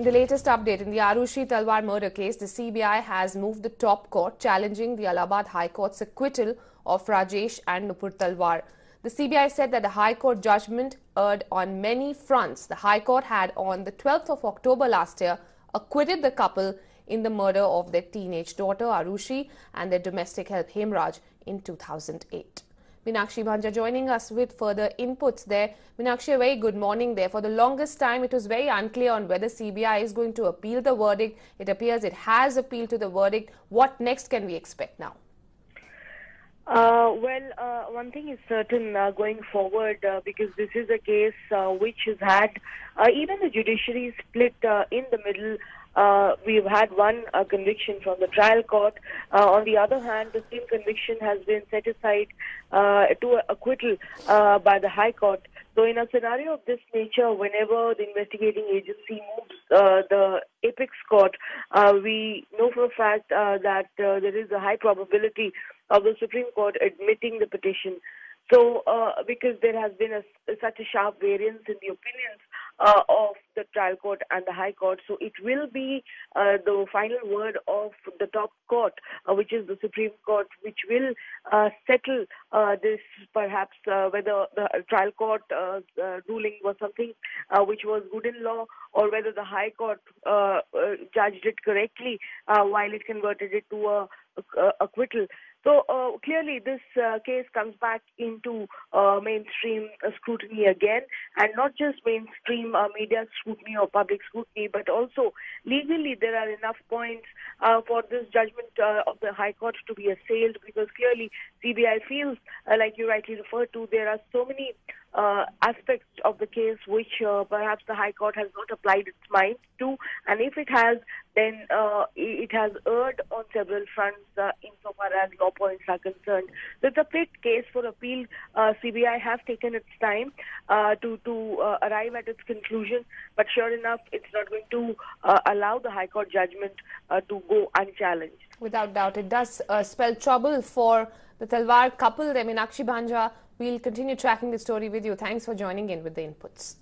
In the latest update in the Aarushi Talwar murder case, the CBI has moved the top court challenging the Allahabad High Court's acquittal of Rajesh and Nupur Talwar. The CBI said that the High Court judgment erred on many fronts. The High Court had on the 12th of October last year acquitted the couple in the murder of their teenage daughter Aarushi and their domestic help Hemraj in 2008. Meenakshi Bhanja joining us with further inputs there. Meenakshi, a very good morning there. For the longest time, it was very unclear on whether CBI is going to appeal the verdict. It appears it has appealed to the verdict. What next can we expect now? One thing is certain going forward because this is a case which has had even the judiciary split in the middle. We've had one conviction from the trial court. On the other hand, the same conviction has been set aside to acquittal by the High Court. So in a scenario of this nature, whenever the investigating agency moves the apex court, we know for a fact that there is a high probability of the Supreme Court admitting the petition. So, because there has been such a sharp variance in the opinions of the trial court and the High Court, so it will be the final word of the top court, which is the Supreme Court, which will settle this, perhaps whether the trial court ruling was something which was good in law, or whether the High Court judged it correctly while it converted it to a acquittal. So clearly this case comes back into mainstream scrutiny again, and not just mainstream media scrutiny or public scrutiny, but also legally there are enough points for this judgment of the High Court to be assailed, because clearly CBI feels, like you rightly referred to, there are so many aspects of the case which perhaps the High Court has not applied its mind to, and if it has, then it has erred on several fronts insofar as law points are concerned. So it's a big case for appeal. CBI have taken its time to arrive at its conclusion, but sure enough, it's not going to allow the High Court judgment to go unchallenged. Without doubt, it does spell trouble for the Talwar couple. Meenakshi Bhanja, we'll continue tracking the story with you. Thanks for joining in with the inputs.